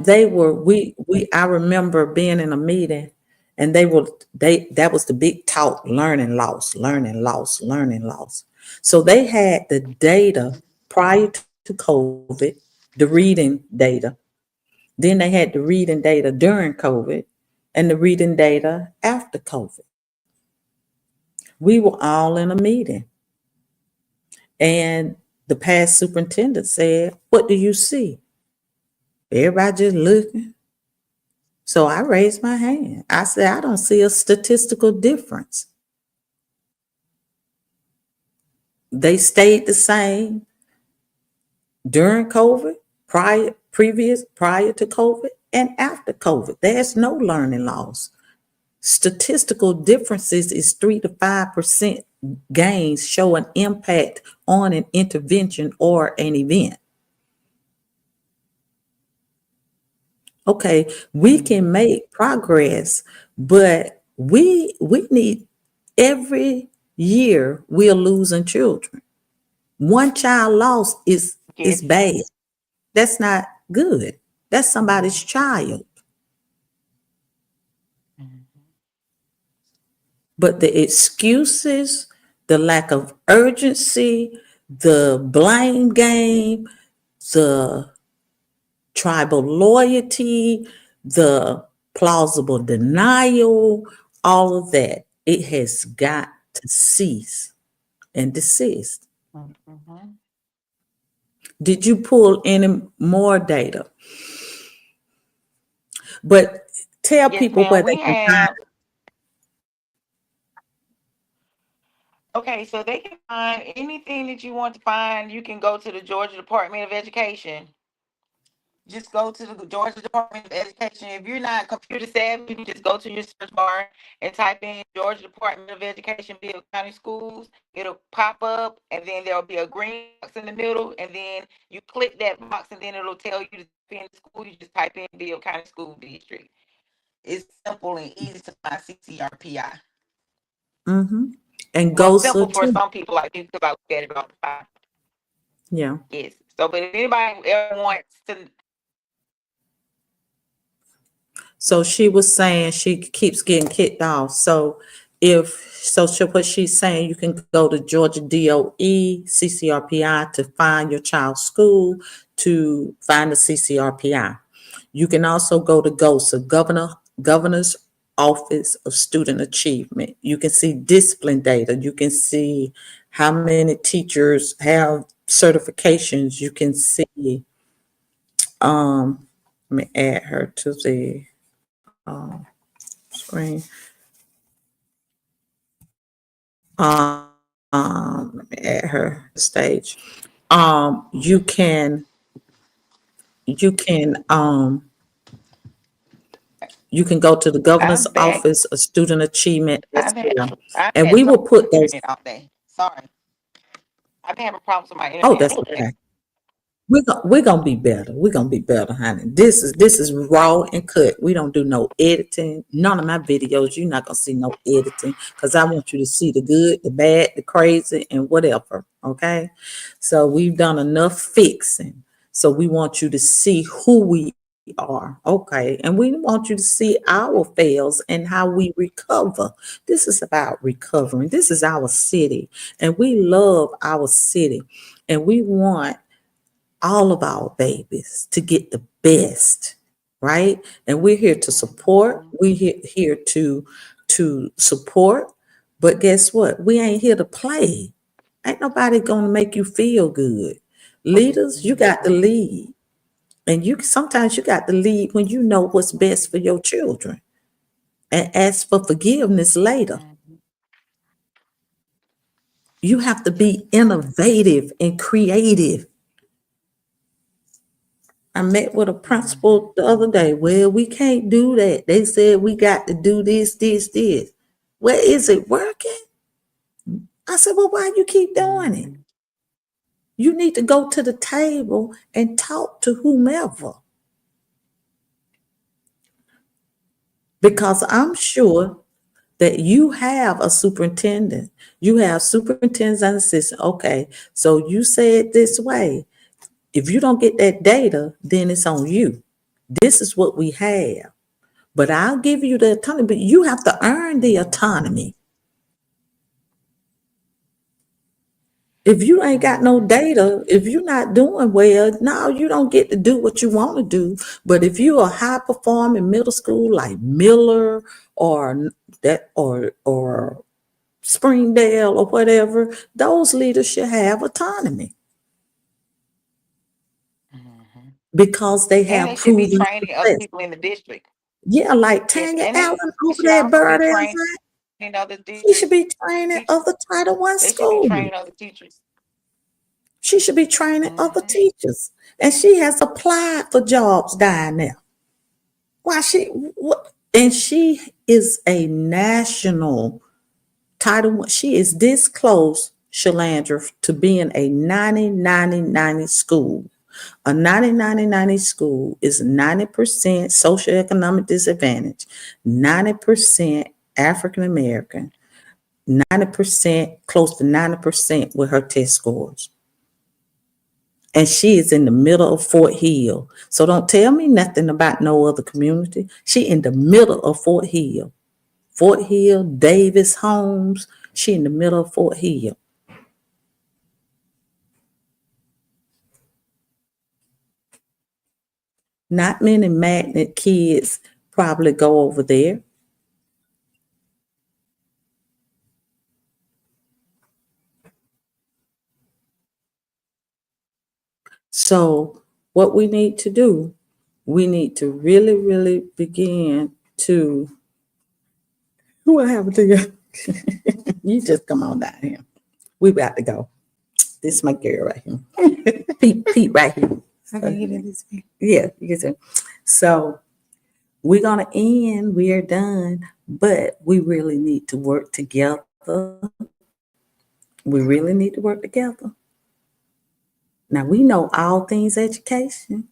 They Mhm. were we I remember being in a meeting, and they that was the big talk: learning loss, learning loss, learning loss. So they had the data prior to COVID, the reading data. Then they had the reading data during COVID and the reading data after COVID. We were all in a meeting, and the past superintendent said, "What do you see?" Everybody just looking. So I raised my hand. I said, "I don't see a statistical difference." They stayed the same during COVID, prior to COVID, and after COVID. There's no learning loss. Statistical differences is 3 to 5% gains show an impact on an intervention or an event. Okay, we can Mhm. make progress, but we need every year we're losing children. One child lost is Yes. bad. That's not good. That's somebody's Mhm. child. Mhm. But the excuses, the lack of urgency, the blame game, the tribal loyalty, the plausible denial, all of that, it has got to cease and desist. Mhm. Did you pull any more data? But tell Yes, people ma'am. where they We can find. have. Okay, so they can find anything that you want to find. You can go to the Georgia Department of Education. Just go to the Georgia Department of Education. If you're not computer savvy, you can just go to your search bar and type in Georgia Department of Education, Bill County Schools. It'll pop up, and then there'll be a green box in the middle, and then you click that box, and then it'll tell you to type in the school. You just type in Bill County School District. It's simple and easy to find CCRPI. Mm-hmm. And Well, GOSA simple for too. some people like me because I look at it all the time. Yeah. Yes. So, but if anybody ever wants to, So she was saying she keeps getting kicked off. So what she's saying, you can go to Georgia DOE CCRPI to find your child's school, to find the CCRPI. You can also go to GOSA, Governor's Office of Student Achievement. You can see discipline data. You can see how many teachers have certifications. You can see, let me add her to the screen. Let me add her to the stage. You can you can go to the governor's I'm back. office of student achievement as I've had well, I've and had we will trouble with put my those. internet all day. Sorry, I've been having problems with my Oh, internet. that's okay. We're gonna be better. We're gonna be better, honey. This is raw and cut. We don't do no editing. None of my videos, you're not gonna see no editing, because I want you to see the good, the bad, the crazy, and whatever. Okay. So we've done enough fixing. So we want you to see who we are. Okay. And we want you to see our fails and how we recover. This is about recovering. This is our city. And we love our city. And we want all of our babies to get the best, right? And we're here to support. Mhm. We're here to support. But guess what? We ain't here to play. Ain't nobody gonna make you feel good. Leaders, you got to Mhm. lead. And you sometimes you got to lead when you know what's best for your children, and ask for forgiveness later. Mhm. You have to be innovative and creative. I met with a Mhm. principal the other day. Well, we can't do that. They said we got to do this, this, this. Well, is it working? I said, well, why you keep doing it? Mhm. You need to go to the table and talk to whomever, because I'm sure that you have a superintendent. You have superintendents and assistant. Okay, so you say it this way. If you don't get that data, then it's on you. This is what we have. But I'll give you the autonomy, but you have to earn the autonomy. If you ain't got no data, if you're not doing well, no, you don't get to do what you want to do. But if you're a high performing middle school like Miller or or Springdale or whatever, those leaders should have autonomy Mhm. because they And have they should be proven training other success. people in the district. Yeah, like Yes, Tanya and Allen they over should there at also be Birdell training High, other she should district be training teachers. other Title One They should be schools. training other teachers. She should be training other Hmm. teachers. And she has applied for jobs down there. Why she what and she is a national Title One. She is this close, Shalandra, to being a 90-90-90 school. A 90-90-90 school is 90% socioeconomic disadvantage, 90% African American, 90%, close to 90% with her test scores. And she is in the middle of Fort Hill. So don't tell me nothing about no other community. She in the middle of Fort Hill. Fort Hill, Davis, Holmes. She in the middle of Fort Hill. Not many magnet kids probably go over there. So what we need to do, we need to really, really begin to what happened to you? You just come on down here. We about to go. This is my girl right here. Pete right here. Okay, get in this. Yeah, you can see. So we're gonna end. We are done, but we really need to work together. We really need to work together. Now we know all things education.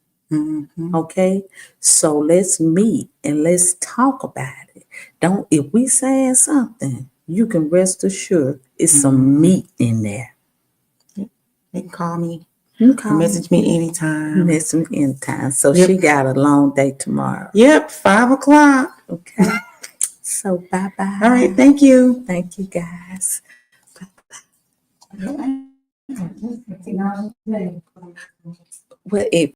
Okay, so let's meet and let's talk about it. Don't if we saying something, you can rest assured it's some meat in there. They can call me. You can call Message me anytime. Message me anytime. So Yep. she got a long day tomorrow. Yep, 5 o'clock. Okay. So bye bye. All right, thank you. Thank you guys. Well, if